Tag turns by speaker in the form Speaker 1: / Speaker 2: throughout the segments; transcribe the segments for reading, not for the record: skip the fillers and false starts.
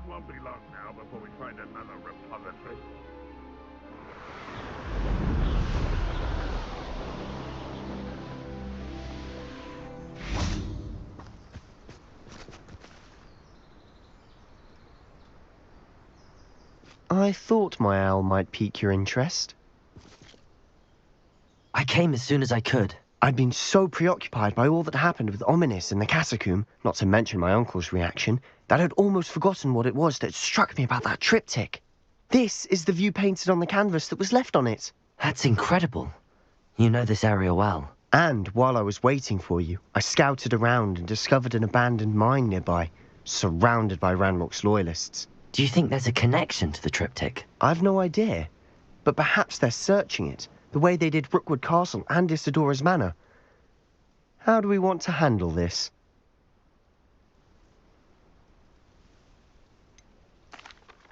Speaker 1: won't be long now before we find another repository.
Speaker 2: I thought my owl might pique your interest.
Speaker 3: I came as soon as I could.
Speaker 2: I'd been so preoccupied by all that happened with Ominis and the catacomb, not to mention my uncle's reaction, that I'd almost forgotten what it was that struck me about that triptych. This is the view painted on the canvas that was left on it.
Speaker 3: That's incredible. You know this area well.
Speaker 2: And while I was waiting for you, I scouted around and discovered an abandoned mine nearby, surrounded by Ranrock's loyalists.
Speaker 3: Do you think there's a connection to the triptych?
Speaker 2: I've no idea, but perhaps they're searching it, the way they did Rookwood Castle and Isidora's Manor. How do we want to handle this?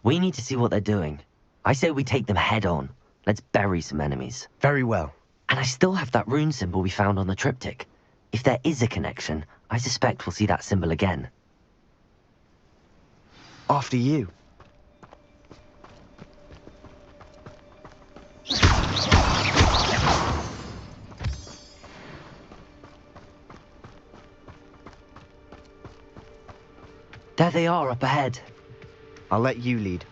Speaker 3: We need to see what they're doing. I say we take them head on. Let's bury some enemies.
Speaker 2: Very well.
Speaker 3: And I still have that rune symbol we found on the triptych. If there is a connection, I suspect we'll see that symbol again.
Speaker 2: After you.
Speaker 3: There they are, up ahead.
Speaker 2: I'll let you lead.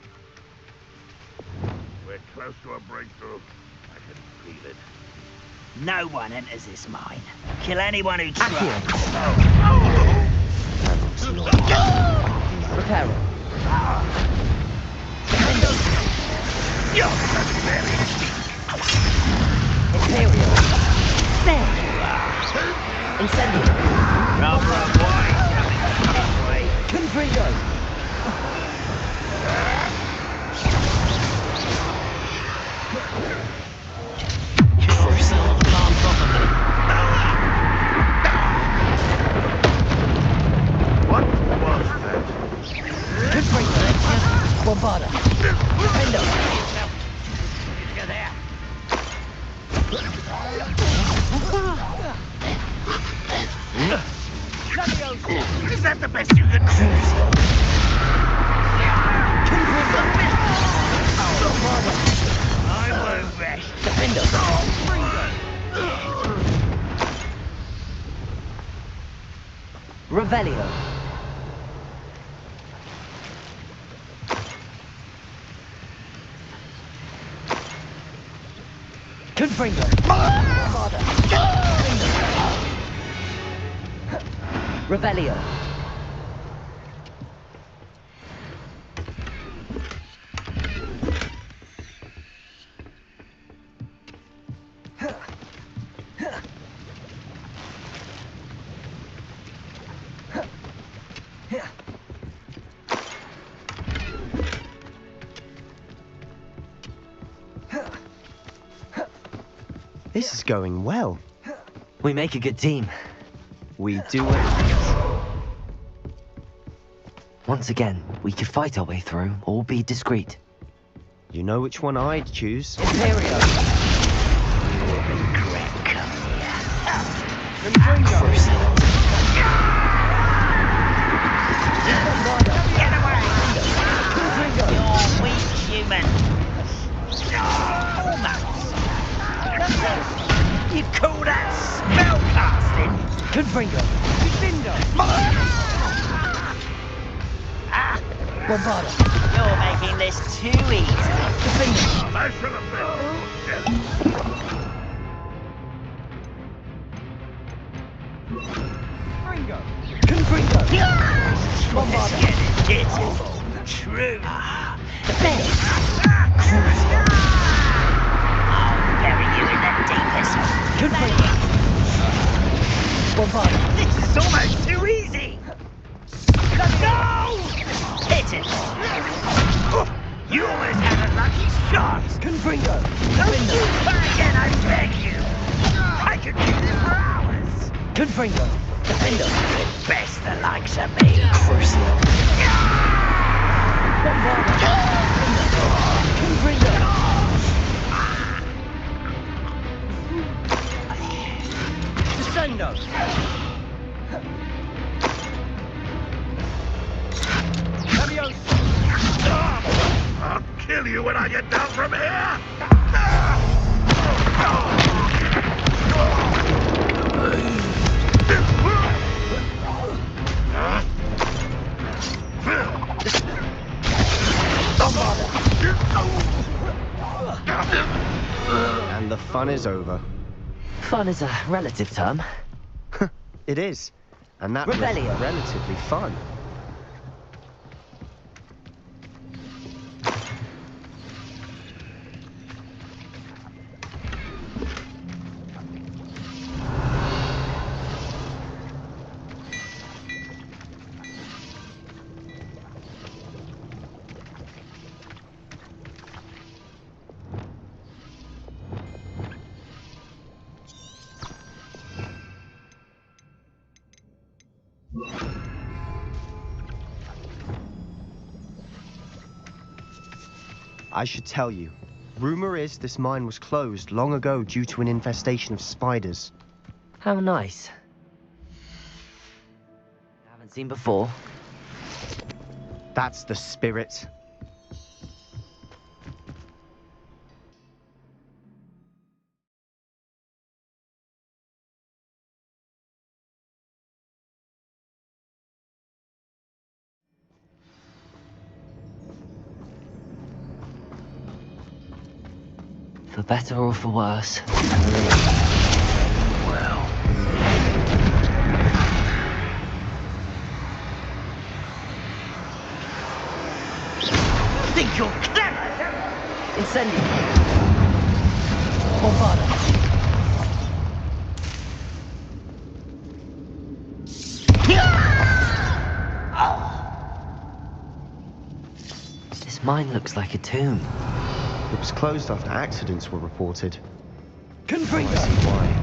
Speaker 1: We're close to a breakthrough. I can feel it.
Speaker 4: No one enters this mine. Kill anyone who tries.
Speaker 3: Repair. Imperial. There. Incendio.
Speaker 4: Rubber wine coming this way.
Speaker 3: Confringo.
Speaker 1: What was that?
Speaker 3: Confringo. Bombarda. Defendo.
Speaker 4: You're there. Is that the best you can do? I won't rest.
Speaker 3: Defendo. Revelio. Confringo. Bombarda. Revelio.
Speaker 2: This is going well.
Speaker 3: We make a good team.
Speaker 2: We do it.
Speaker 3: Once again, we could fight our way through or be discreet.
Speaker 2: You know which one I'd choose.
Speaker 3: Imperio.
Speaker 4: Get away! You're weak, human. Almost. You call that spellcasting?
Speaker 3: Confringo.
Speaker 4: Defendo.
Speaker 3: Bombarda.
Speaker 4: You're making this too easy.
Speaker 3: Defendo.
Speaker 1: I should have
Speaker 3: Confringo.
Speaker 4: Bombarda. True.
Speaker 3: Defend.
Speaker 4: I'll bury you in the deepest.
Speaker 3: Confringo. Bombarda.
Speaker 4: This is almost too easy. No! Hit it. You almost had a lucky shot.
Speaker 3: Confringo.
Speaker 4: Don't do that again, I beg you. I could do this for hours.
Speaker 3: Confringo. Defendo.
Speaker 4: Best the likes of me.
Speaker 3: Bombarda. Confringo. Descendo. Leviosa.
Speaker 1: kill you when I get down from here!
Speaker 2: And the fun is over.
Speaker 3: Fun is a relative term.
Speaker 2: It is. And that was
Speaker 3: Rebellion.
Speaker 2: relatively fun. I should tell you. Rumor is this mine was closed long ago due to an infestation of spiders.
Speaker 3: How nice. Haven't seen before.
Speaker 2: That's the spirit.
Speaker 3: For better or for worse.
Speaker 4: Well. Think you're clever?
Speaker 3: Incendio. Bombada. This mine looks like a tomb.
Speaker 2: It was closed after accidents were reported.
Speaker 3: Confringo.
Speaker 2: I see why.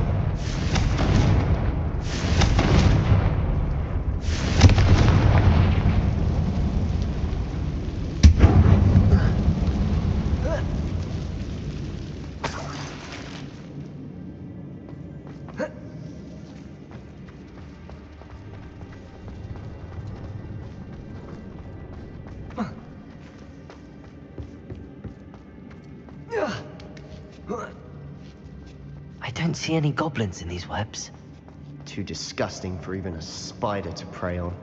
Speaker 3: I don't see any goblins in these webs.
Speaker 2: Too disgusting for even a spider to prey on.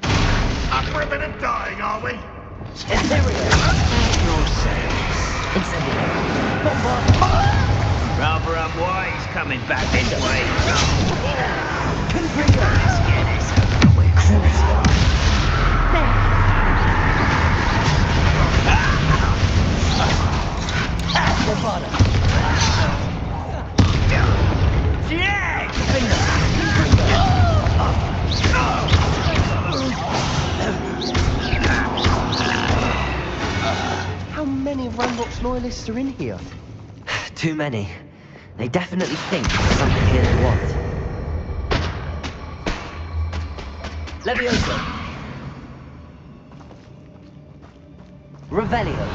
Speaker 1: Up for a bit of dying, are we?
Speaker 3: Ethereal. Incendio. Bombada.
Speaker 4: Rather unwise coming back this way.
Speaker 3: Confringo.
Speaker 4: Let's get this over with.
Speaker 3: Bombada.
Speaker 4: Yeah!
Speaker 2: How many of Ranrock's loyalists are in here?
Speaker 3: Too many. They definitely think there's something here they want. Levioso. Revelio.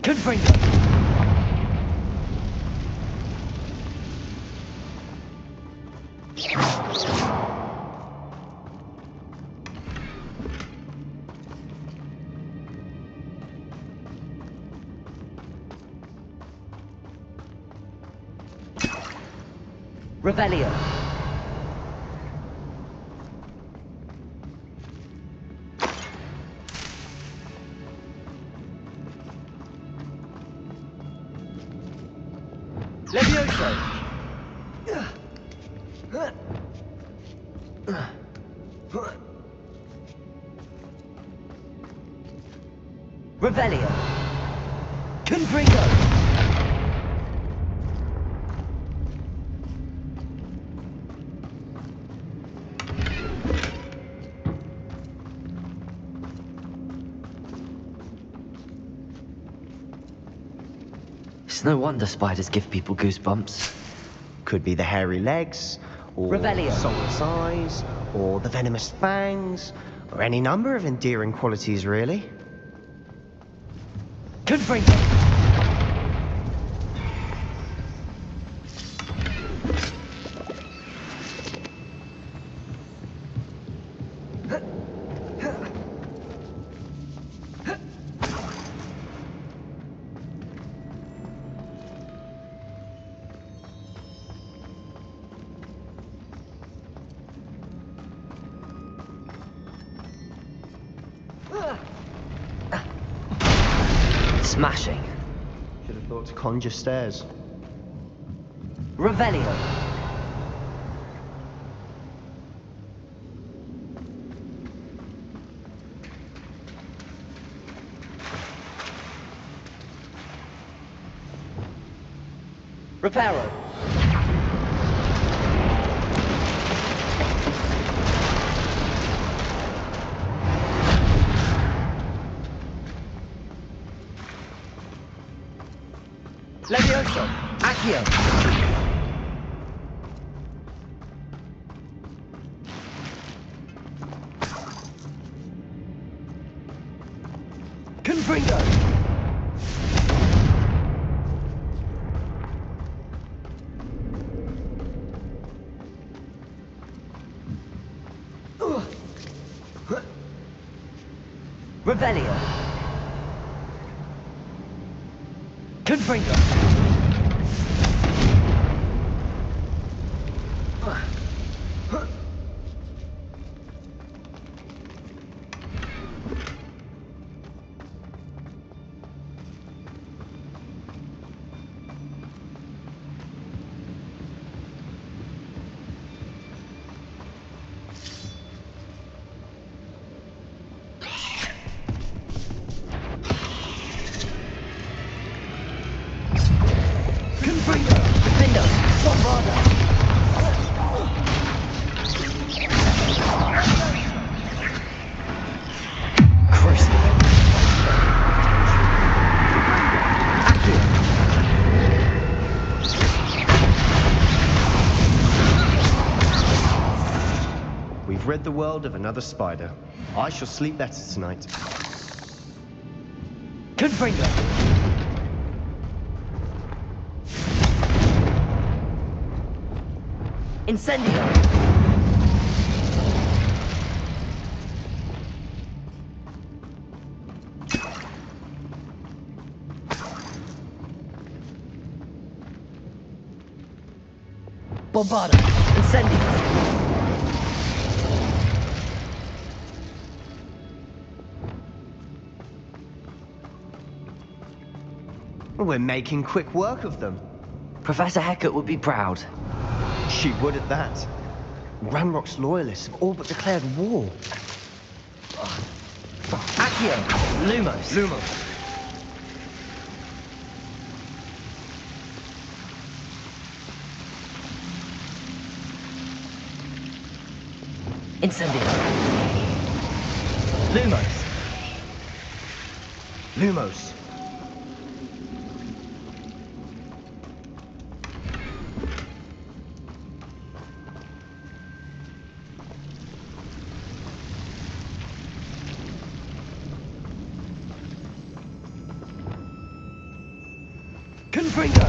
Speaker 3: Confringo. Revelio. Levioso. Revelio. Confringo. It's no wonder spiders give people goosebumps.
Speaker 2: Could be the hairy legs, or
Speaker 3: Revelio.
Speaker 2: soulless eyes, or the venomous fangs, or any number of endearing qualities, really.
Speaker 3: Confringo! Smashing.
Speaker 2: Should have thought to conjure stairs.
Speaker 3: Revelio. Reparo. Levioso. Accio. Confringo. Revelio. Confringo. Confringo. Defendo. Bombarda. Crucible. Accio.
Speaker 2: We've rid the world of another spider. I shall sleep better tonight.
Speaker 3: Confringo. Incendio. Bombarda. Incendio.
Speaker 2: We're making quick work of them.
Speaker 3: Professor Hecat would be proud.
Speaker 2: She would at that. Ranrock's loyalists have all but declared war.
Speaker 3: Accio. Lumos.
Speaker 2: Lumos.
Speaker 3: Incendio. Lumos.
Speaker 2: Lumos.
Speaker 3: Confringo.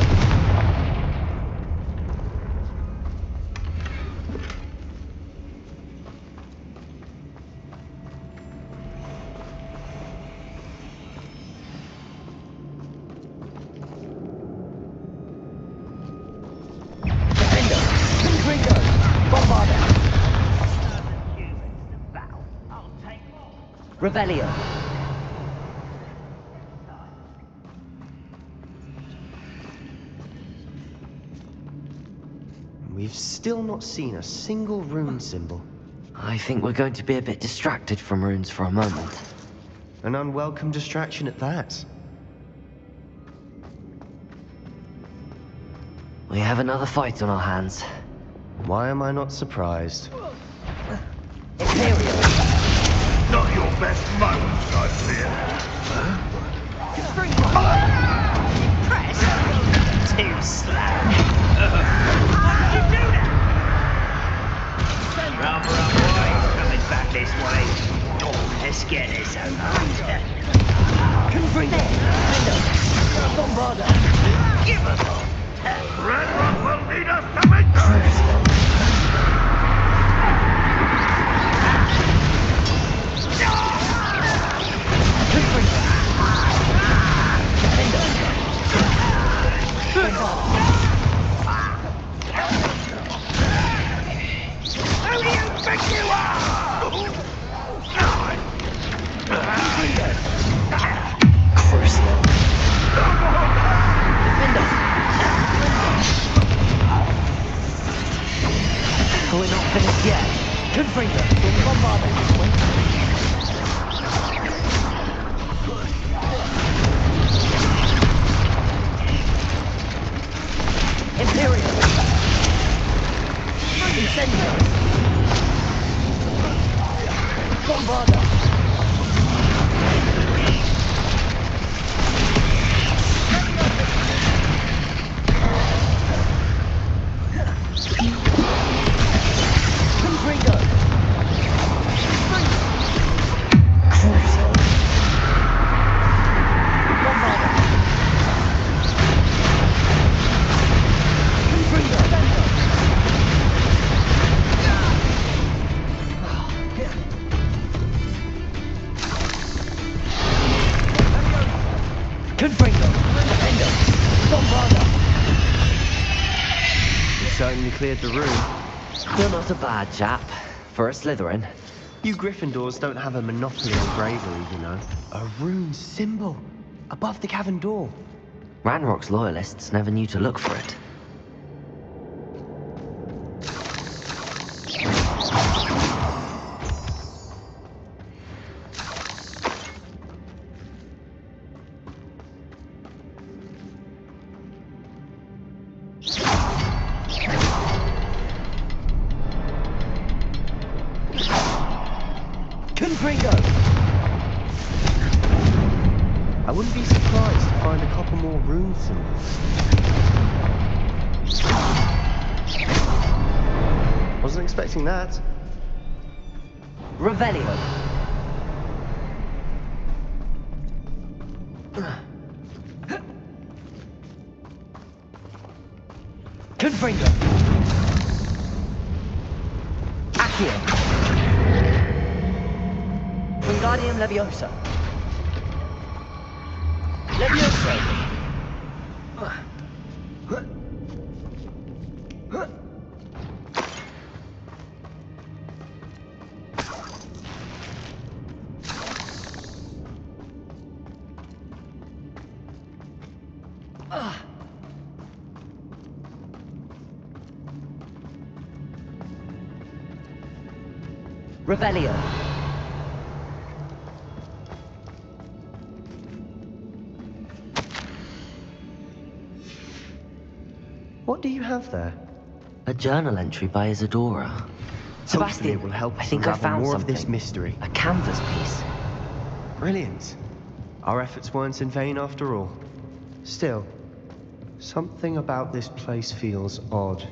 Speaker 3: Defendo. Confringo. Bombarda. Revelio.
Speaker 2: We've still not seen a single rune symbol.
Speaker 3: I think we're going to be a bit distracted from runes for a moment.
Speaker 2: An unwelcome distraction at that.
Speaker 3: We have another fight on our hands.
Speaker 2: Why am I not surprised?
Speaker 3: Imperial.
Speaker 1: Not your best moments, I fear.
Speaker 4: press? Too slow. Why did you do that? Run, boys. Coming back this way. Let's get this over.
Speaker 5: Confringo! Bombarda!
Speaker 4: Give us all.
Speaker 1: Red Rock will lead us to victory!
Speaker 4: Who do you think you are?
Speaker 5: We're not finished yet. Confringo! Bombarda! Imperial! Incendio! Bombarda! Confringo! Cruiser! Bombarda! Confringo! Confringo! Defendo! Bombarda!
Speaker 2: You certainly cleared the room.
Speaker 3: You're not a bad chap. For a Slytherin.
Speaker 2: You Gryffindors don't have a monopoly on bravery, you know. A rune symbol above the cavern door.
Speaker 3: Ranrock's loyalists never knew to look for it.
Speaker 5: Confringo!
Speaker 2: I wouldn't be surprised to find a couple more rune symbols. Wasn't expecting that.
Speaker 5: Revelio! Confringo! Accio! Wingardium Leviosa! Leviosa! Revelio!
Speaker 2: What do you have there?
Speaker 3: A journal entry by Isadora.
Speaker 2: Hopefully
Speaker 3: Sebastian,
Speaker 2: it will help
Speaker 3: I
Speaker 2: us
Speaker 3: think I
Speaker 2: unravel
Speaker 3: found
Speaker 2: more
Speaker 3: something.
Speaker 2: of this mystery.
Speaker 3: A canvas piece.
Speaker 2: Brilliant. Our efforts weren't in vain after all. Still, something about this place feels odd.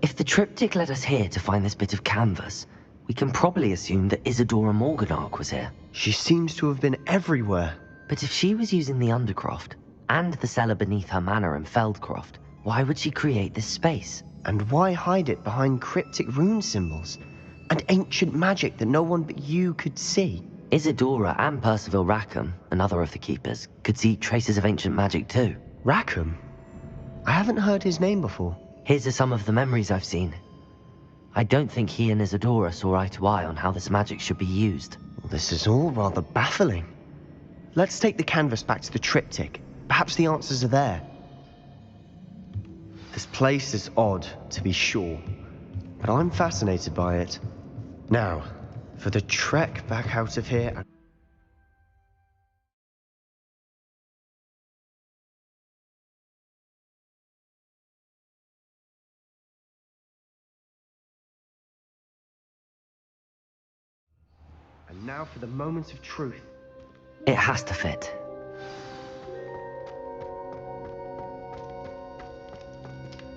Speaker 3: If the triptych led us here to find this bit of canvas, we can probably assume that Isadora Morganach was here.
Speaker 2: She seems to have been everywhere.
Speaker 3: But if she was using the Undercroft, and the cellar beneath her manor in Feldcroft, why would she create this space?
Speaker 2: And why hide it behind cryptic rune symbols? And ancient magic that no one but you could see?
Speaker 3: Isadora and Percival Rackham, another of the Keepers, could see traces of ancient magic too.
Speaker 2: Rackham? I haven't heard his name before.
Speaker 3: Here's are some of the memories I've seen. I don't think he and Isadora saw eye to eye on how this magic should be used.
Speaker 2: This is all rather baffling. Let's take the canvas back to the triptych. Perhaps the answers are there. This place is odd, to be sure, but I'm fascinated by it. Now, for the trek back out of here... And now for the moment of truth.
Speaker 3: It has to fit.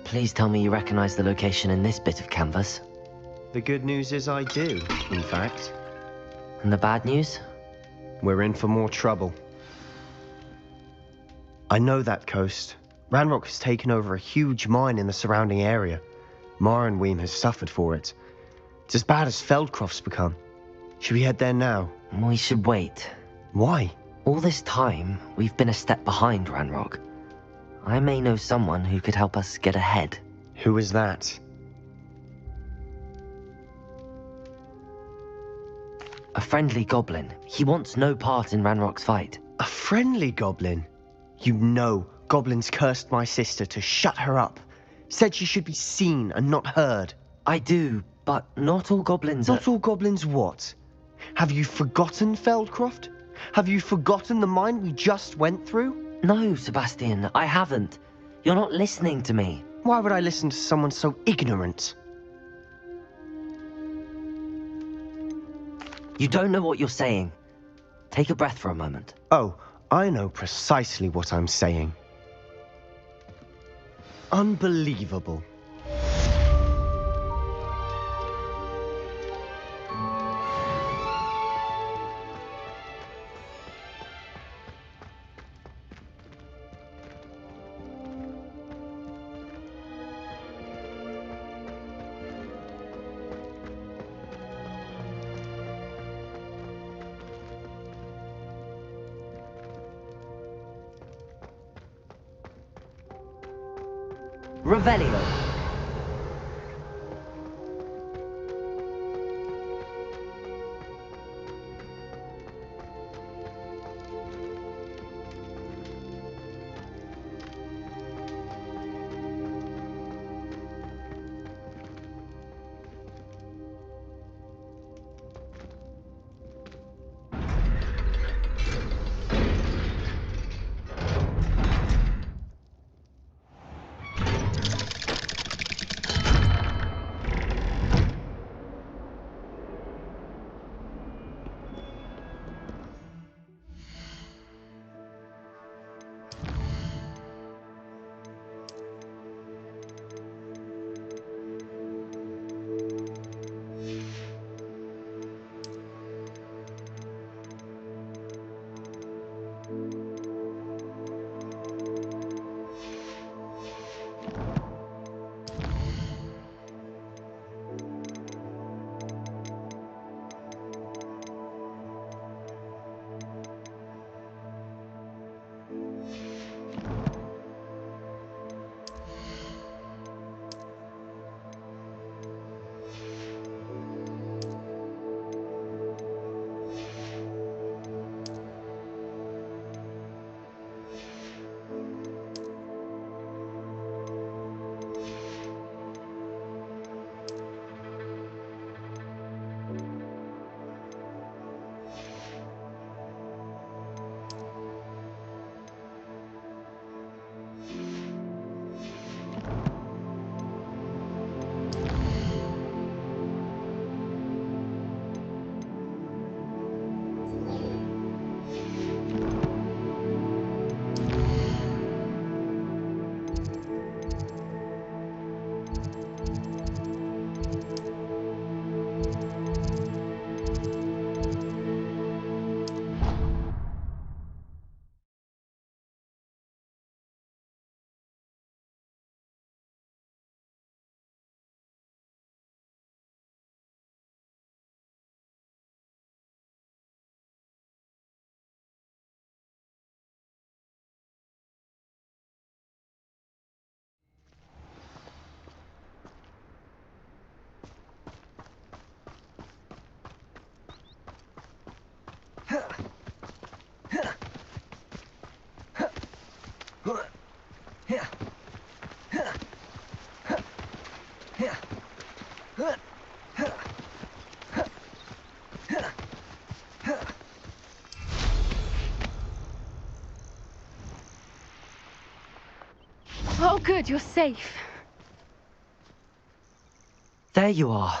Speaker 3: Please tell me you recognize the location in this bit of canvas.
Speaker 2: The good news is I do, in fact.
Speaker 3: And the bad news?
Speaker 2: We're in for more trouble. I know that coast. Ranrock has taken over a huge mine in the surrounding area. Marenweem has suffered for it. It's as bad as Feldcroft's become. Should we head there now?
Speaker 3: We should wait.
Speaker 2: Why?
Speaker 3: All this time, we've been a step behind Ranrock. I may know someone who could help us get ahead.
Speaker 2: Who is that?
Speaker 3: A friendly goblin. He wants no part in Ranrock's fight.
Speaker 2: A friendly goblin? You know, goblins cursed my sister to shut her up. Said she should be seen and not heard.
Speaker 3: I do, but not all goblins
Speaker 2: Not all goblins what? Have you forgotten Feldcroft? Have you forgotten the mine we just went through?
Speaker 3: No, Sebastian, I haven't. You're not listening to me.
Speaker 2: Why would I listen to someone so ignorant?
Speaker 3: You don't know what you're saying. Take a breath for a moment.
Speaker 2: Oh, I know precisely what I'm saying. Unbelievable.
Speaker 3: Revelio.
Speaker 6: Oh, good, you're safe.
Speaker 3: There you are.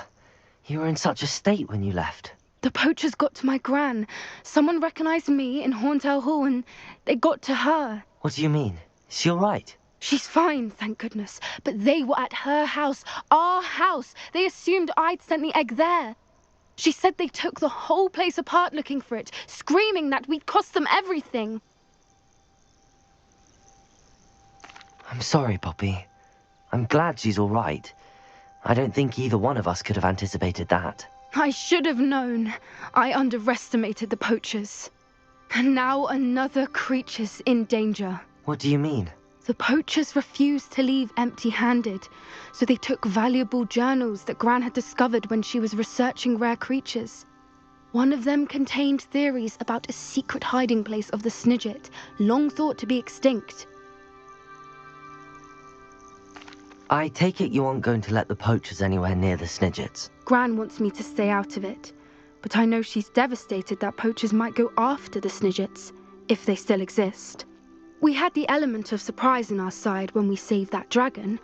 Speaker 3: You were in such a state when you left.
Speaker 6: The poachers got to my gran. Someone recognized me in Horntail Hall and they got to her.
Speaker 3: What do you mean? Is she all right?
Speaker 6: She's fine, thank goodness. But they were at her house, our house. They assumed I'd sent the egg there. She said they took the whole place apart looking for it, screaming that we'd cost them everything.
Speaker 3: I'm sorry, Poppy. I'm glad she's all right. I don't think either one of us could have anticipated that.
Speaker 6: I should have known. I underestimated the poachers. And now another creature's in danger.
Speaker 3: What do you mean?
Speaker 6: The poachers refused to leave empty-handed, so they took valuable journals that Gran had discovered when she was researching rare creatures. One of them contained theories about a secret hiding place of the Snidget, long thought to be extinct.
Speaker 3: I take it you aren't going to let the poachers anywhere near the Snidgets.
Speaker 6: Gran wants me to stay out of it, but I know she's devastated that poachers might go after the Snidgets, if they still exist. We had the element of surprise on our side when we saved that dragon,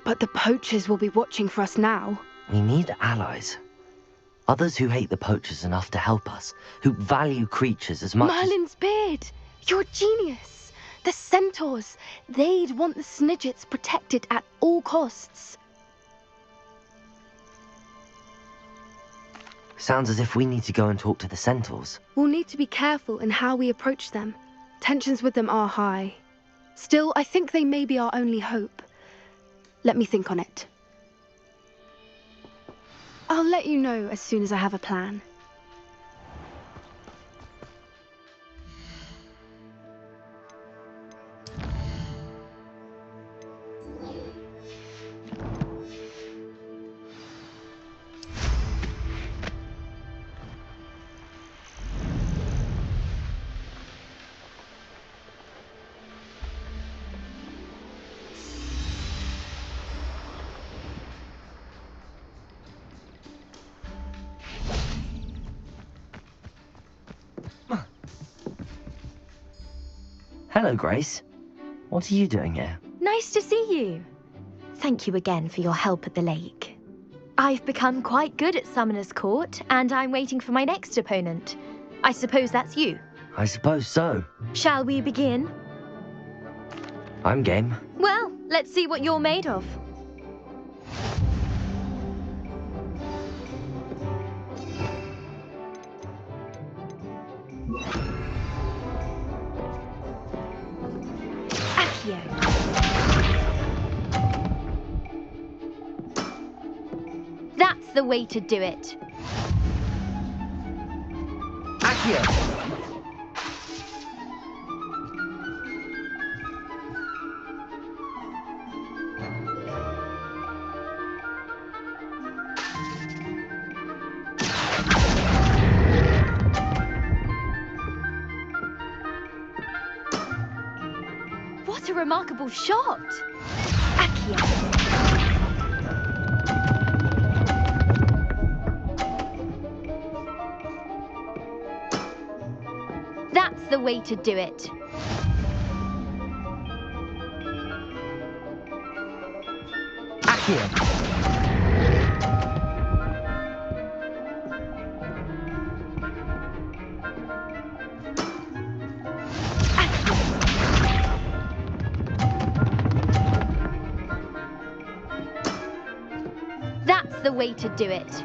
Speaker 6: but the poachers will be watching for us now.
Speaker 3: We need allies. Others who hate the poachers enough to help us, who value creatures as much
Speaker 6: Merlin's beard! You're a genius! The centaurs! They'd want the Snidgets protected at all costs.
Speaker 3: Sounds as if we need to go and talk to the centaurs.
Speaker 6: We'll need to be careful in how we approach them. Tensions with them are high. Still, I think they may be our only hope. Let me think on it. I'll let you know as soon as I have a plan.
Speaker 3: Hello, Grace. What are you doing here?
Speaker 7: Nice to see you. Thank you again for your help at the lake. I've become quite good at Summoner's Court, and I'm waiting for my next opponent. I suppose that's you.
Speaker 3: I suppose so.
Speaker 7: Shall we begin?
Speaker 3: I'm game.
Speaker 7: Well, let's see what you're made of. That's the way to do it.
Speaker 3: Accio!
Speaker 7: What a remarkable shot! Accio! That's the way to do it.
Speaker 3: Accio!
Speaker 7: That's the way to do it.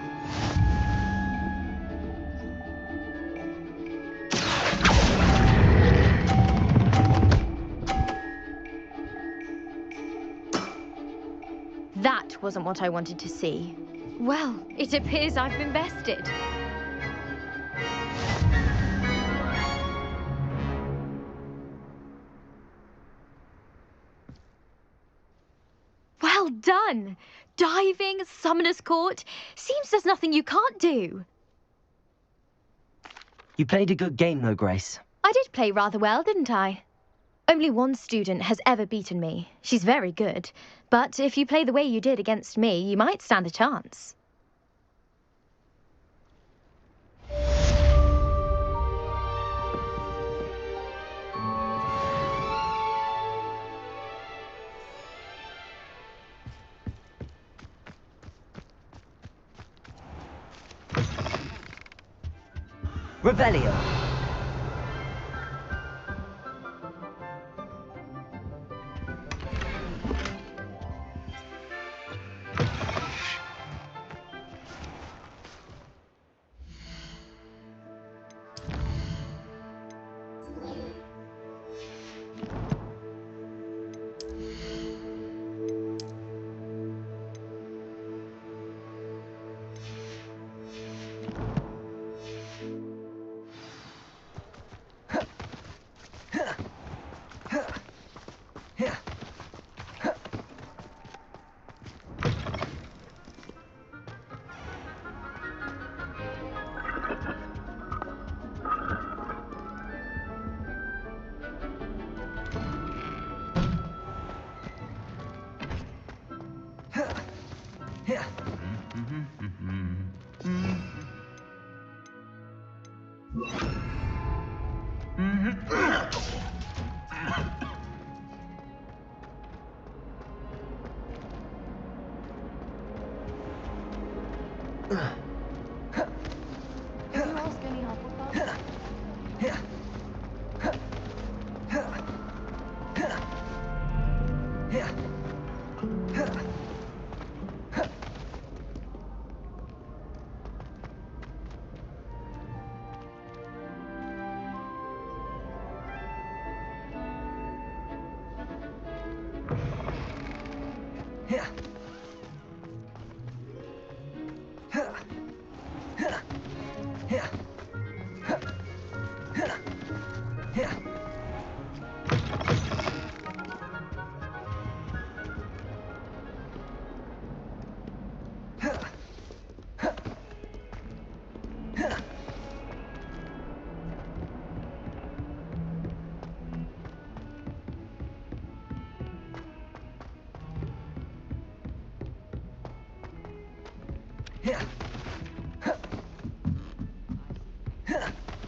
Speaker 7: That wasn't what I wanted to see. Well, it appears I've been bested. Well done! Diving, Summoner's Court. Seems there's nothing you can't do.
Speaker 3: You played a good game though, Grace.
Speaker 7: I did play rather well, didn't I? Only one student has ever beaten me. She's very good. But if you play the way you did against me, you might stand a chance.
Speaker 3: Revelio.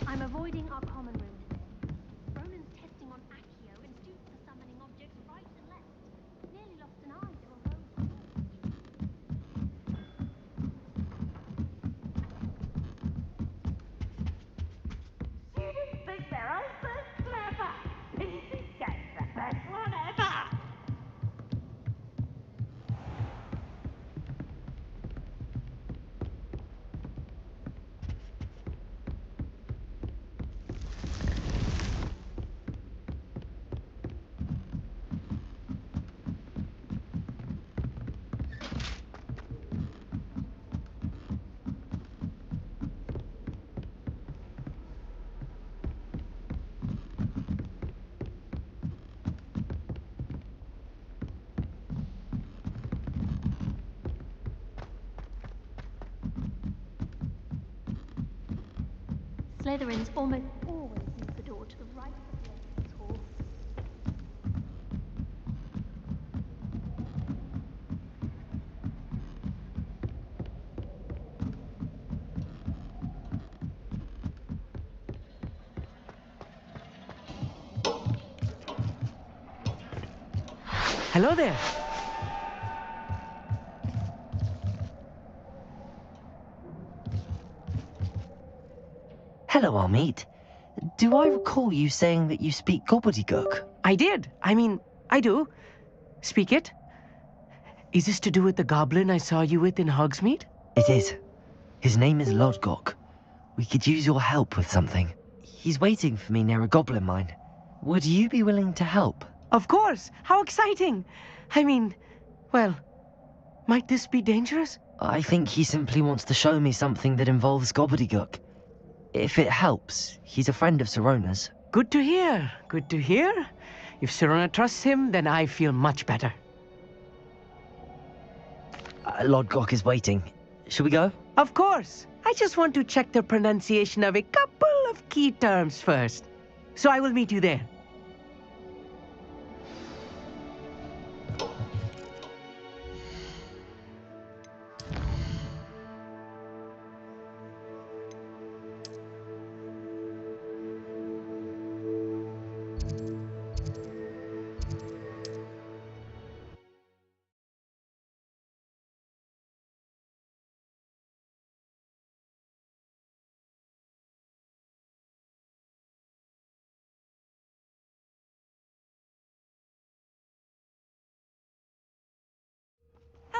Speaker 8: I'm avoiding our common room today. Ronan's testing on Accio and students are summoning objects right and left. Nearly lost an eye to a rogue.
Speaker 9: Students think they're also clever. Easy gets the best one ever.
Speaker 8: Slytherins almost always use the door to the right of the entrance hall.
Speaker 5: Hello there.
Speaker 3: Hello, Amit. Do I recall you saying that you speak gobbledygook?
Speaker 5: I did. I do. Speak it. Is this to do with the goblin I saw you with in Hogsmeade?
Speaker 3: It is. His name is Lodgok. We could use your help with something. He's waiting for me near a goblin mine. Would you be willing to help?
Speaker 5: Of course. How exciting. Well, might this be dangerous?
Speaker 3: I think he simply wants to show me something that involves gobbledygook. If it helps, he's a friend of Sirona's.
Speaker 5: Good to hear. Good to hear. If Sirona trusts him, then I feel much better.
Speaker 3: Lodgok is waiting. Shall we go?
Speaker 5: Of course. I just want to check the pronunciation of a couple of key terms first. So I will meet you there.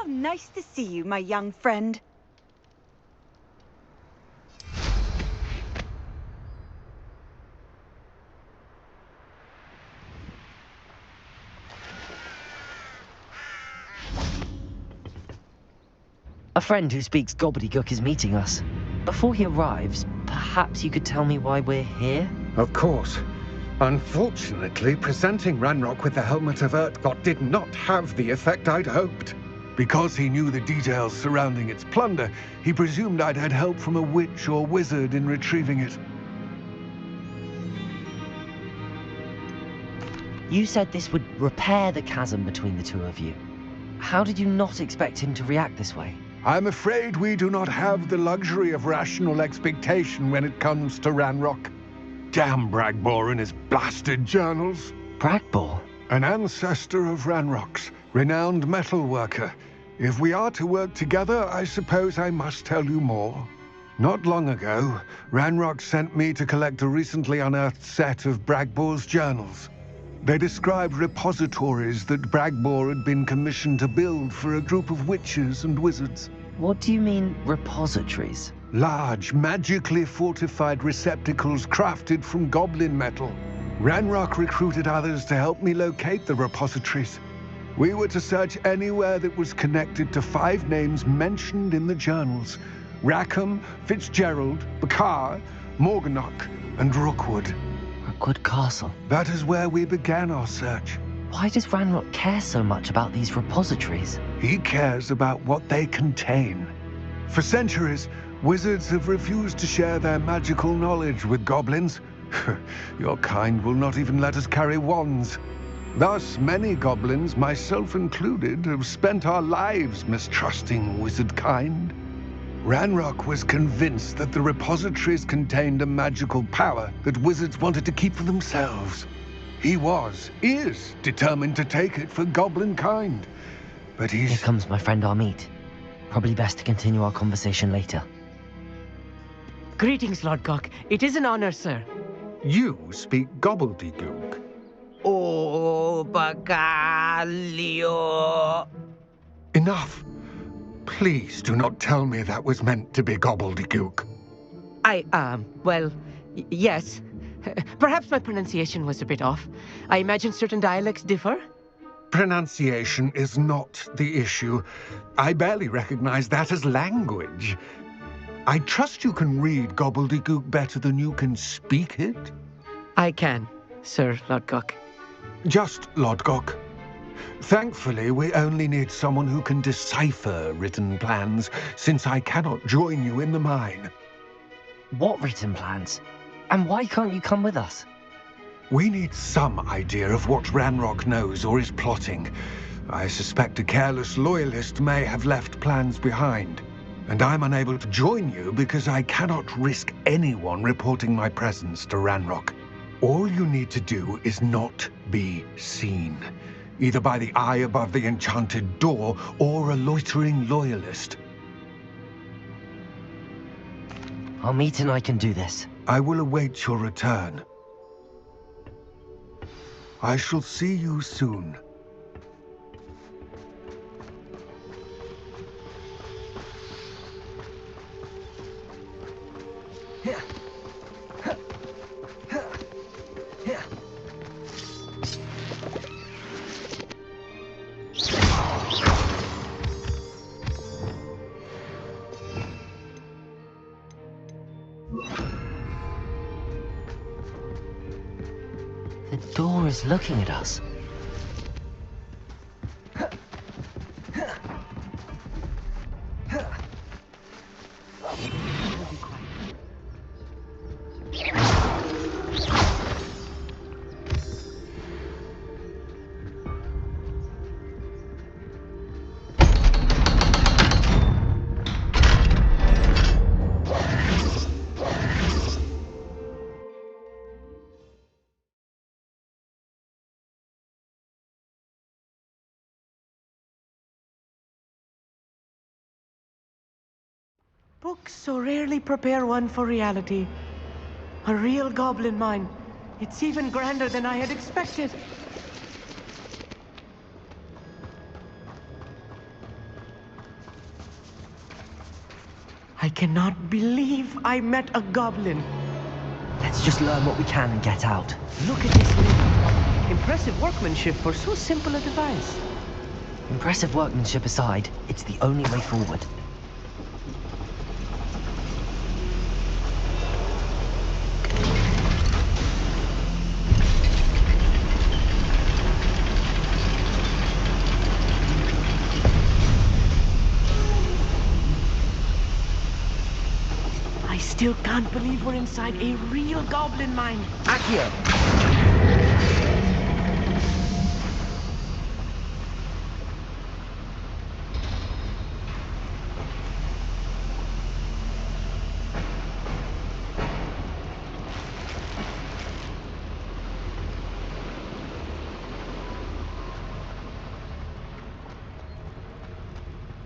Speaker 10: How nice to see you, my young friend.
Speaker 3: A friend who speaks gobbledygook is meeting us. Before he arrives, perhaps you could tell me why we're here?
Speaker 11: Of course. Unfortunately, presenting Ranrock with the helmet of Urtkot did not have the effect I'd hoped. Because he knew the details surrounding its plunder, he presumed I'd had help from a witch or wizard in retrieving it.
Speaker 3: You said this would repair the chasm between the two of you. How did you not expect him to react this way?
Speaker 11: I'm afraid we do not have the luxury of rational expectation when it comes to Ranrock. Damn Bragbor and his blasted journals.
Speaker 3: Bragbor?
Speaker 11: An ancestor of Ranrock's, renowned metal worker. If we are to work together, I suppose I must tell you more. Not long ago, Ranrock sent me to collect a recently unearthed set of Bragbor's journals. They described repositories that Bragbor had been commissioned to build for a group of witches and wizards.
Speaker 3: What do you mean, repositories?
Speaker 11: Large, magically fortified receptacles crafted from goblin metal. Ranrock recruited others to help me locate the repositories. We were to search anywhere that was connected to 5 names mentioned in the journals: Rackham, Fitzgerald, Bakar, Morganach, and Rookwood.
Speaker 3: Rookwood Castle?
Speaker 11: That is where we began our search.
Speaker 3: Why does Ranrock care so much about these repositories?
Speaker 11: He cares about what they contain. For centuries, wizards have refused to share their magical knowledge with goblins. Your kind will not even let us carry wands. Thus, many goblins, myself included, have spent our lives mistrusting wizard kind. Ranrock was convinced that the repositories contained a magical power that wizards wanted to keep for themselves. He is determined to take it for goblin kind. But
Speaker 3: Here comes my friend Amit. Probably best to continue our conversation later.
Speaker 5: Greetings, Lord Gok. It is an honor, sir.
Speaker 11: You speak gobbledygook.
Speaker 5: Oh, Bagalio.
Speaker 11: Enough. Please do not tell me that was meant to be gobbledygook.
Speaker 5: Yes. Perhaps my pronunciation was a bit off. I imagine certain dialects differ.
Speaker 11: Pronunciation is not the issue. I barely recognize that as language. I trust you can read gobbledygook better than you can speak it?
Speaker 5: I can, Sir Lodgok.
Speaker 11: Just Lodgok. Thankfully, we only need someone who can decipher written plans, since I cannot join you in the mine.
Speaker 3: What written plans? And why can't you come with us?
Speaker 11: We need some idea of what Ranrock knows or is plotting. I suspect a careless loyalist may have left plans behind. And I'm unable to join you because I cannot risk anyone reporting my presence to Ranrock. All you need to do is not be seen, either by the eye above the enchanted door or a loitering loyalist.
Speaker 3: Amit and I can do this.
Speaker 11: I will await your return. I shall see you soon.
Speaker 3: The door is looking at us.
Speaker 5: Books so rarely prepare one for reality. A real goblin mine. It's even grander than I had expected. cannot believe I met a goblin.
Speaker 3: Let's just learn what we can and get out.
Speaker 5: Look at this lid. Impressive workmanship for so simple a device.
Speaker 3: Impressive workmanship aside, it's the only way forward.
Speaker 5: I still can't believe we're inside a real goblin mine.
Speaker 2: Accio!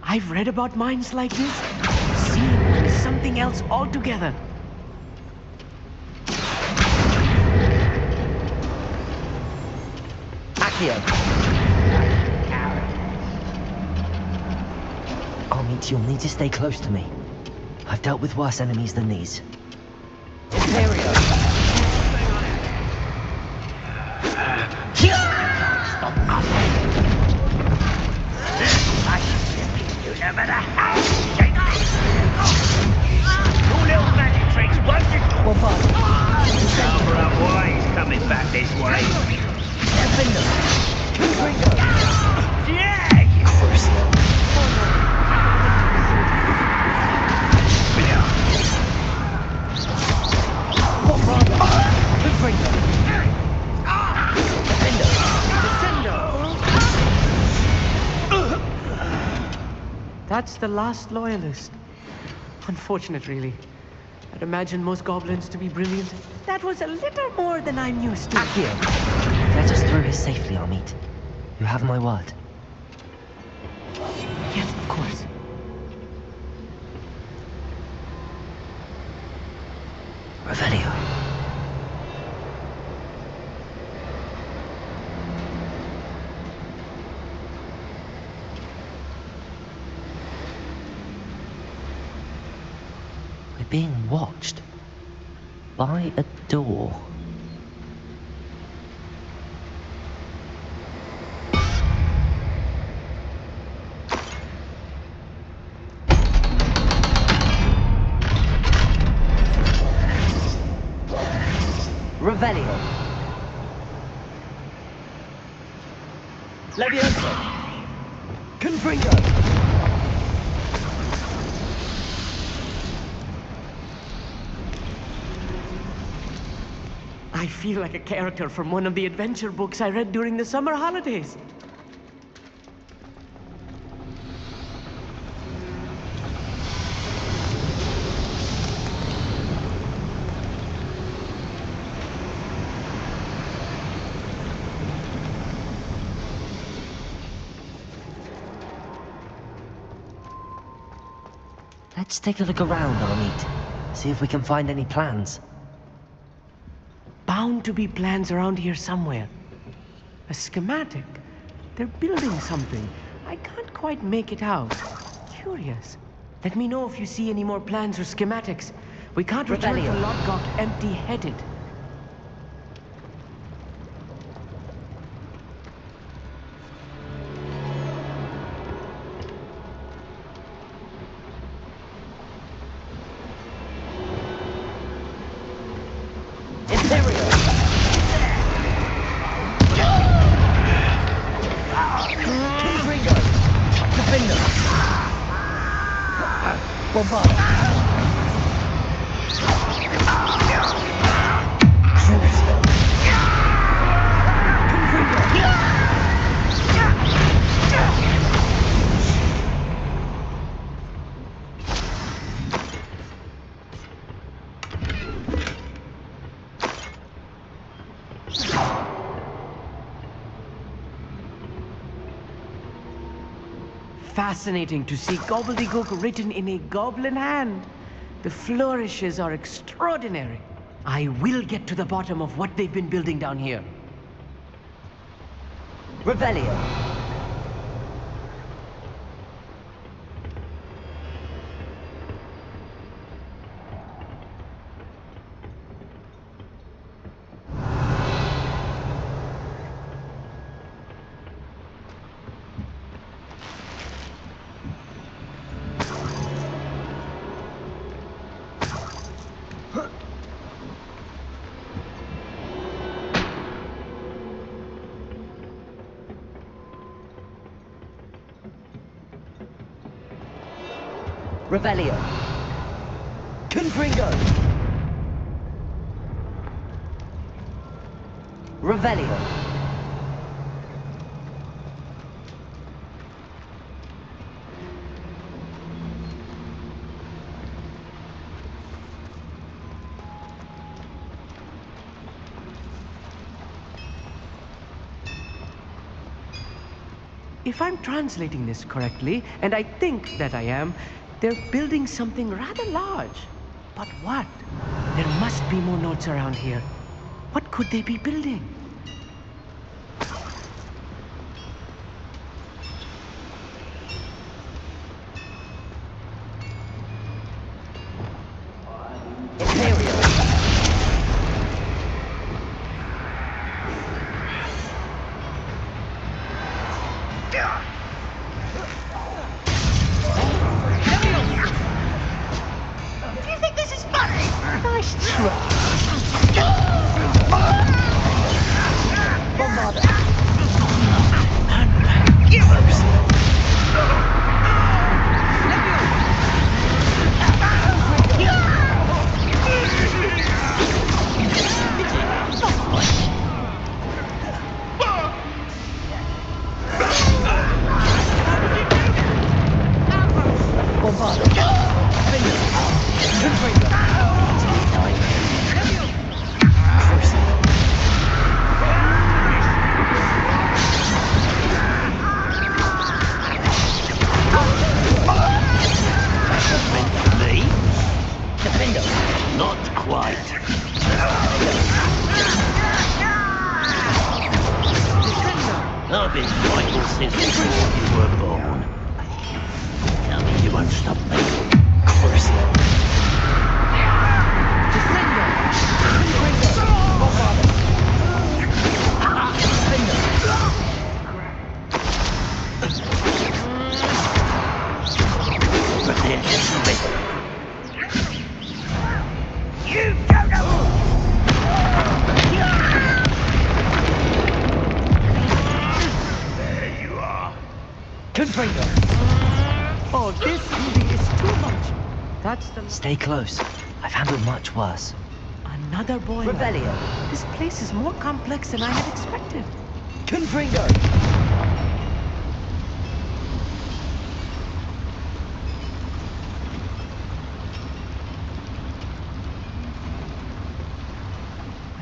Speaker 5: I've read about mines like this. Seeing one is something else altogether.
Speaker 2: Accio!
Speaker 3: Amit, you'll need to stay close to me. I've dealt with worse enemies than these.
Speaker 2: Imperio!
Speaker 4: No matter how shake no little magic tricks, won't you? Now for our boys coming back this way. Yeah!
Speaker 5: That's the last loyalist. Unfortunate, really. I'd imagine most goblins to be brilliant. That was a little more than I'm used to.
Speaker 3: Accio! Get us through here safely, Amit. You have my word.
Speaker 5: Yes, of course.
Speaker 3: Revelio. We're being watched by a door. Revelio.
Speaker 2: Levioso! Confringo!
Speaker 5: I feel like a character from one of the adventure books I read during the summer holidays.
Speaker 3: Let's take a look around, Amit. See if we can find any plans.
Speaker 5: Bound to be plans around here somewhere. A schematic. They're building something. I can't quite make it out. Curious. Let me know if you see any more plans or schematics. We can't return to Lodgok empty-headed. Fascinating to see gobbledygook written in a goblin hand. The flourishes are extraordinary. I will get to the bottom of what they've been building down here.
Speaker 3: Revelio. Revelio. Confringo. Revelio.
Speaker 5: If I'm translating this correctly, and I think that I am, they're building something rather large. But what? There must be more notes around here. What could they be building?
Speaker 4: I've been fighting since before you were born. Tell me you won't stop me. Crucial. You don't know! There you are.
Speaker 3: Confringo.
Speaker 5: Oh, this really is too much. That's the...
Speaker 3: Stay close. I've handled much worse.
Speaker 5: Another boiler.
Speaker 3: Revelio.
Speaker 5: This place is more complex than I had expected.
Speaker 3: Confringo.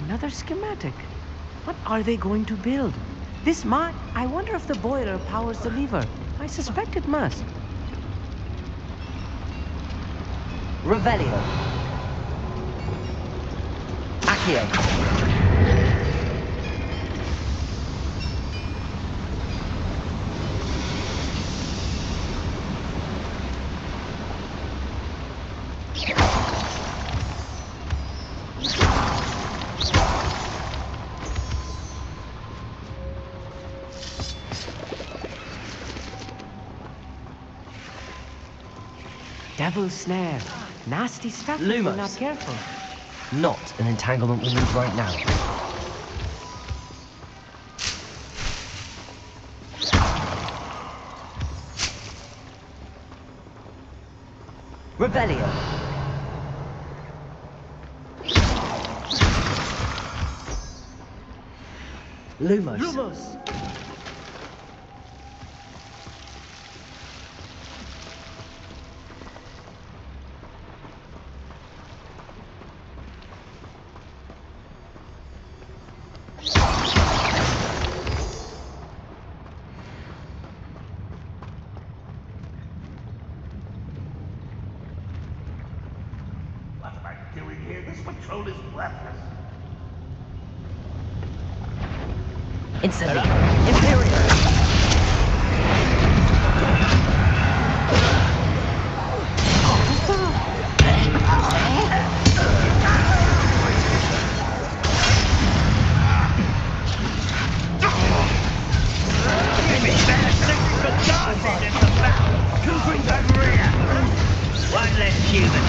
Speaker 5: Another schematic. What are they going to build? This might... I wonder if the boiler powers the lever. I suspect it must.
Speaker 3: Revelio. Accio.
Speaker 5: Devil's snare. Nasty stuff if you're not
Speaker 3: Lumos.
Speaker 5: careful.
Speaker 3: Not an entanglement we need right now. Revelio. Lumos.
Speaker 5: Lumos.
Speaker 1: What am I doing here? This patrol is worthless.
Speaker 3: Instantly. Imperial.
Speaker 4: One less human.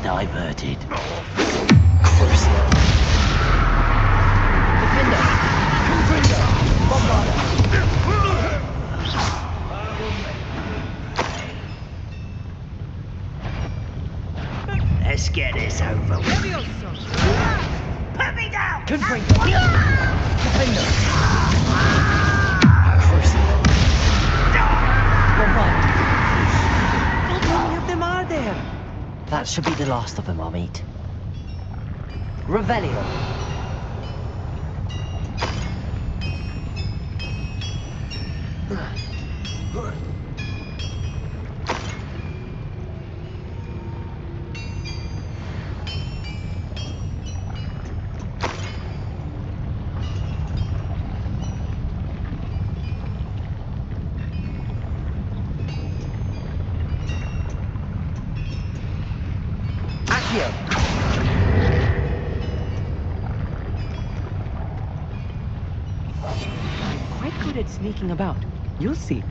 Speaker 4: diverted.
Speaker 3: Defender! Confringo! Bombarder!
Speaker 4: Let's get this over with. Put me down!
Speaker 3: Confringo! Defender! Bombarder!
Speaker 5: How many of them are there?
Speaker 3: That should be the last of them I'll meet. Revelio! Accio!
Speaker 5: Quite good at sneaking about. You'll see.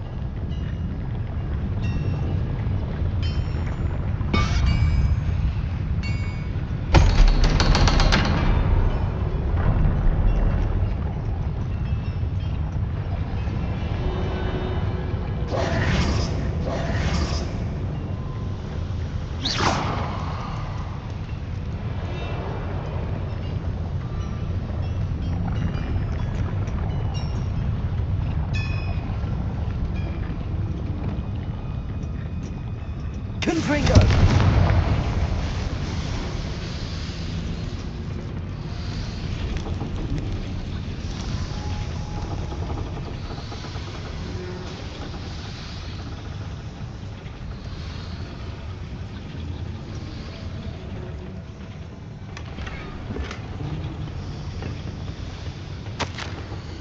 Speaker 3: Confringo!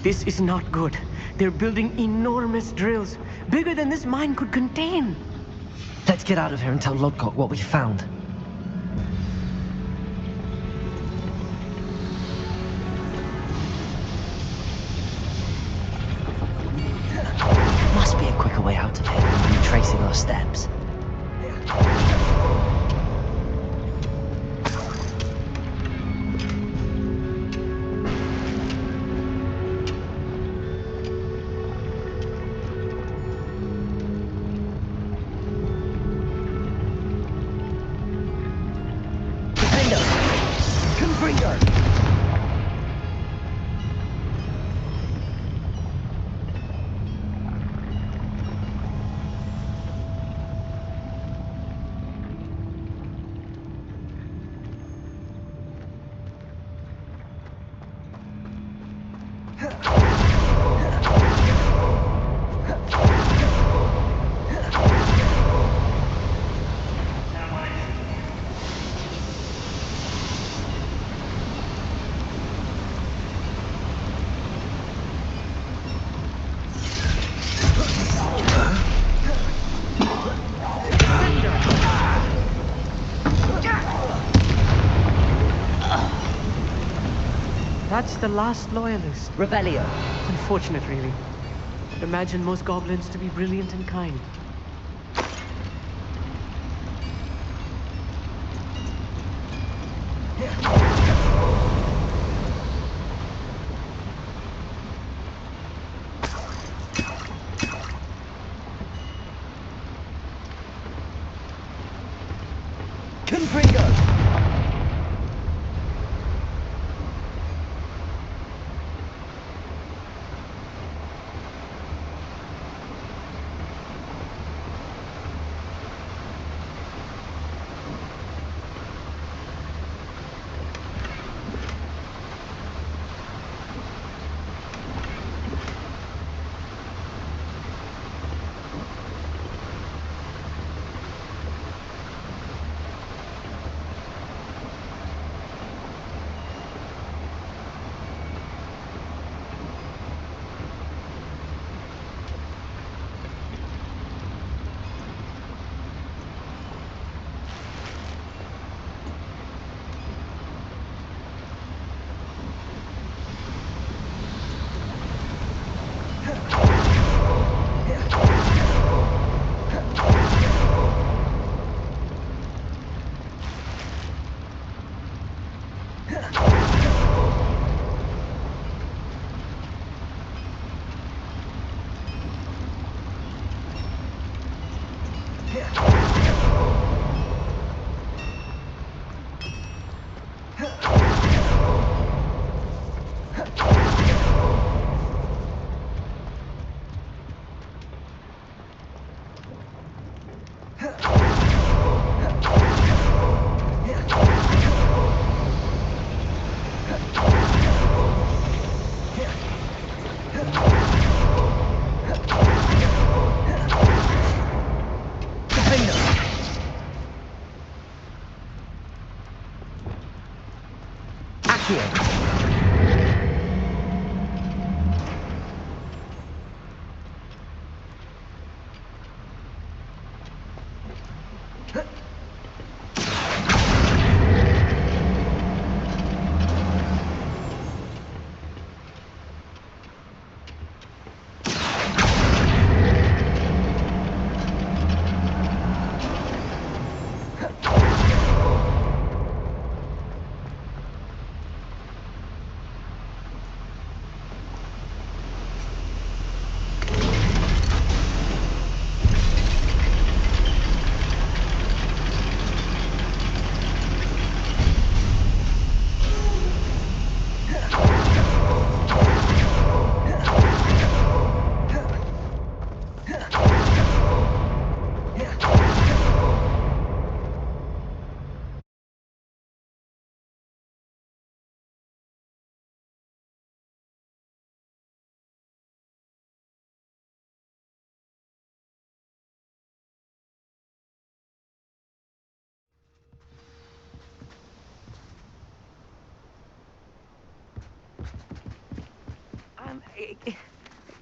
Speaker 5: This is not good. They're building enormous drills, bigger than this mine could contain.
Speaker 3: Let's get out of here and tell Lodgok what we found. Must be a quicker way out of here than retracing our steps.
Speaker 5: That's the last loyalist.
Speaker 3: Revelio.
Speaker 5: Unfortunate, really. I'd imagine most goblins to be brilliant and kind.
Speaker 3: Confringo!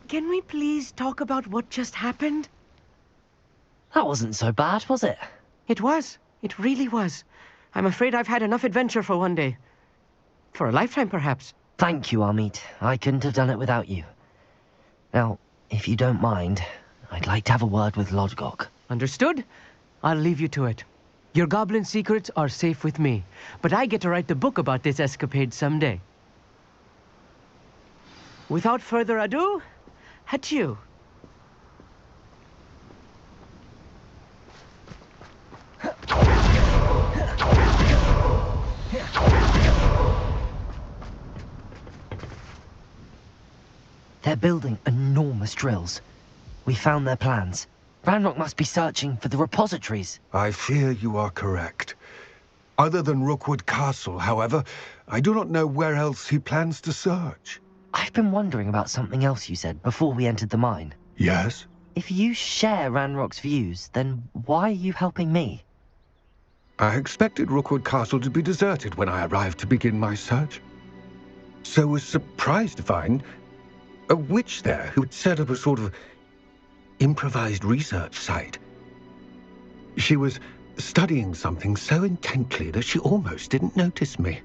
Speaker 5: Can we please talk about what just happened?
Speaker 3: That wasn't so bad, was it?
Speaker 5: It was. It really was. I'm afraid I've had enough adventure for one day. For a lifetime, perhaps.
Speaker 3: Thank you, Amit. I couldn't have done it without you. Now, if you don't mind, I'd like to have a word with Lodgok.
Speaker 5: Understood? I'll leave you to it. Your goblin secrets are safe with me, but I get to write the book about this escapade someday. Without further ado, adieu.
Speaker 3: They're building enormous drills. We found their plans. Ranrock must be searching for the repositories.
Speaker 11: I fear you are correct. Other than Rookwood Castle, however, I do not know where else he plans to search.
Speaker 3: I've been wondering about something else you said before we entered the mine.
Speaker 11: Yes?
Speaker 3: If you share Ranrock's views, then why are you helping me?
Speaker 11: I expected Rookwood Castle to be deserted when I arrived to begin my search. So was surprised to find a witch there who had set up a sort of improvised research site. She was studying something so intently that she almost didn't notice me.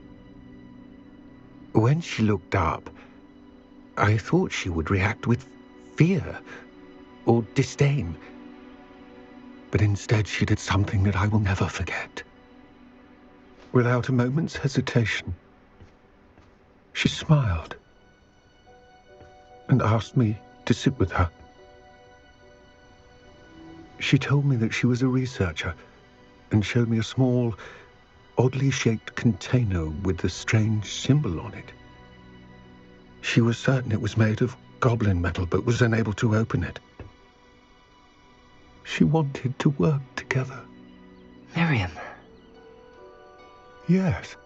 Speaker 11: When she looked up, I thought she would react with fear or disdain. But instead she did something that I will never forget. Without a moment's hesitation, she smiled and asked me to sit with her. She told me that she was a researcher and showed me a small, oddly shaped container with a strange symbol on it. She was certain it was made of goblin metal, but was unable to open it. She wanted to work together.
Speaker 3: Miriam.
Speaker 11: Yes.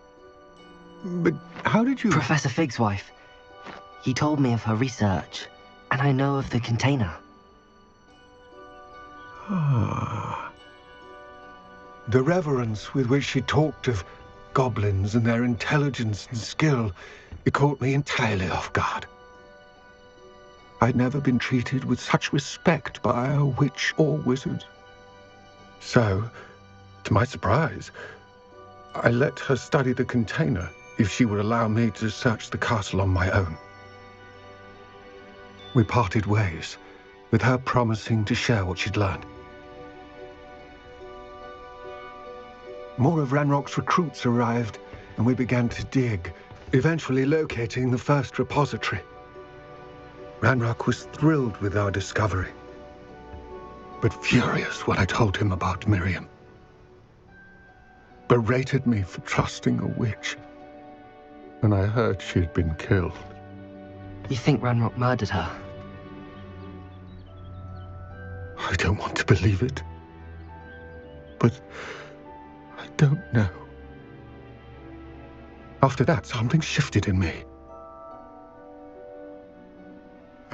Speaker 11: But how did you...
Speaker 3: Professor Fig's wife. He told me of her research, and I know of the container.
Speaker 11: Ah. The reverence with which she talked of goblins and their intelligence and skill, it caught me entirely off guard. I'd never been treated with such respect by a witch or wizard. So, to my surprise, I let her study the container if she would allow me to search the castle on my own. We parted ways, with her promising to share what she'd learned. More of Ranrock's recruits arrived, and we began to dig, eventually locating the first repository. Ranrock was thrilled with our discovery. but furious when I told him about Miriam. Berated me for trusting a witch when I heard she had been killed.
Speaker 3: You think Ranrock murdered her?
Speaker 11: I don't want to believe it, but I don't know. After that, something shifted in me.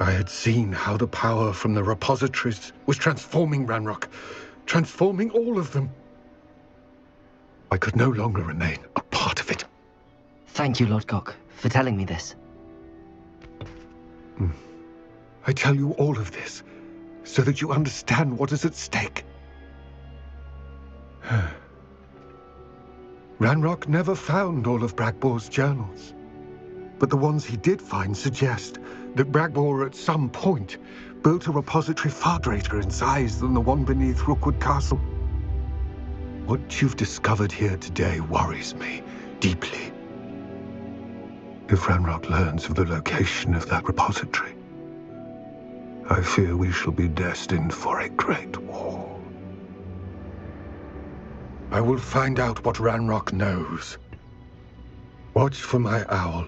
Speaker 11: I had seen how the power from the repositories was transforming Ranrock, transforming all of them. I could no longer remain a part of it.
Speaker 3: Thank you, Lord Gok, for telling me this.
Speaker 11: I tell you all of this so that you understand what is at stake. Ranrock never found all of Bragbor's journals, but the ones he did find suggest that Bragbor at some point built a repository far greater in size than the one beneath Rookwood Castle. What you've discovered here today worries me deeply. If Ranrock learns of the location of that repository, I fear we shall be destined for a great war. I will find out what Ranrock knows. Watch for my owl.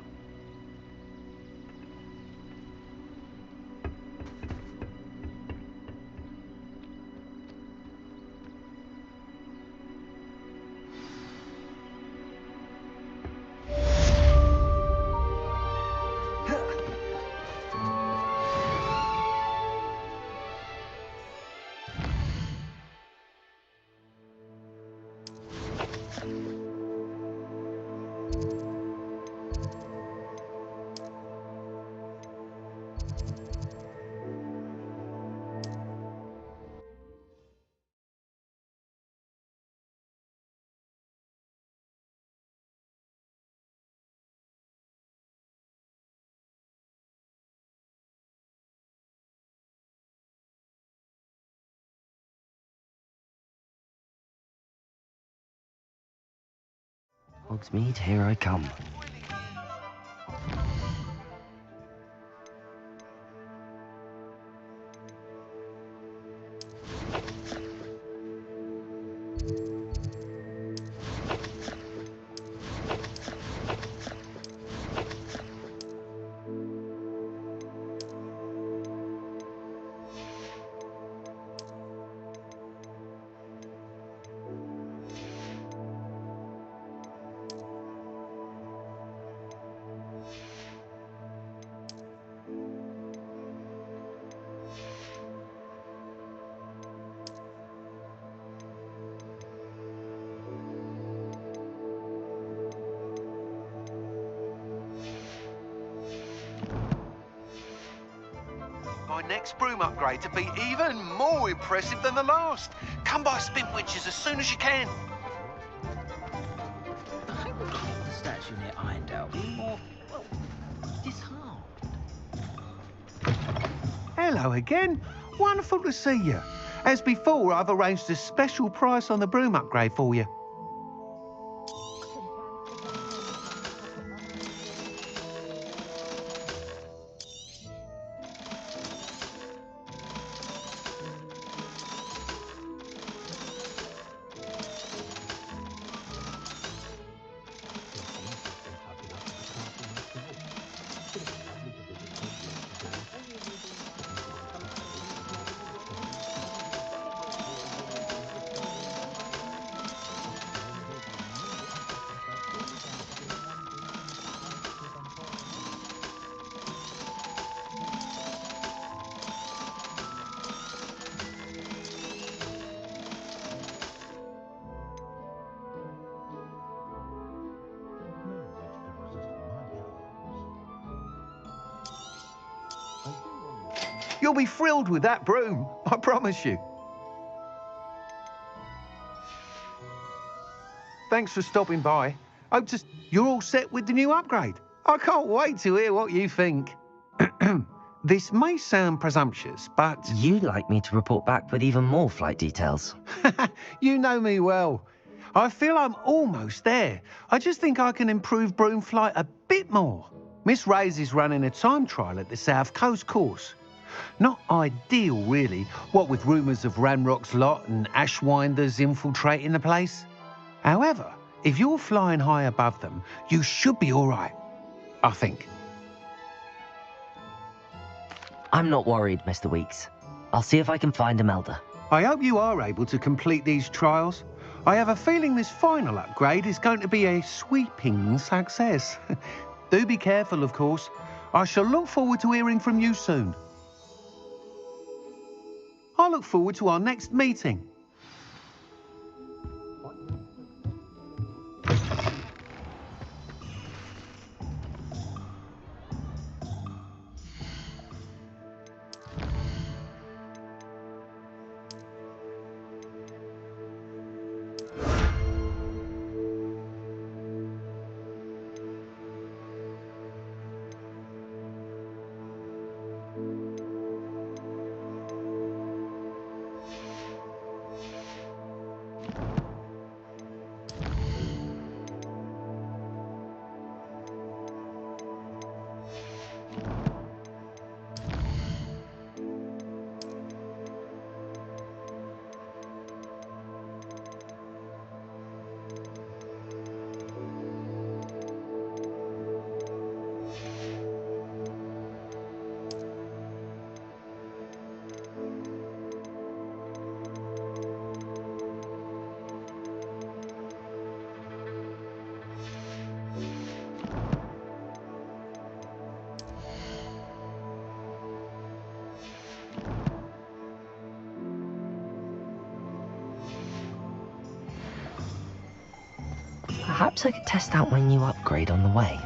Speaker 3: Hogsmeade, here I come.
Speaker 12: My next broom upgrade to be even more impressive than the last. Come by Spint Witches as soon as you can.
Speaker 4: The statue near Irondale, or, well, disarmed.
Speaker 13: Hello again. Wonderful to see you. As before, I've arranged a special price on the broom upgrade for you. You'll be thrilled with that broom, I promise you. Thanks for stopping by. You're all set with the new upgrade. I can't wait to hear what you think. This may sound presumptuous, but...
Speaker 3: You'd like me to report back with even more flight details.
Speaker 13: You know me well. I feel I'm almost there. I just think I can improve broom flight a bit more. Miss Ray's is running a time trial at the South Coast course. Not ideal, really, what with rumours of Ranrock's lot and Ashwinders infiltrating the place. However, if you're flying high above them, you should be all right, I think.
Speaker 3: I'm not worried, Mr. Weeks. I'll see if I can find Imelda.
Speaker 13: I hope you are able to complete these trials. I have a feeling this final upgrade is going to be a sweeping success. Do be careful, of course. I shall look forward to hearing from you soon. I look forward to our next meeting.
Speaker 3: Perhaps I could test out my new upgrade on the way.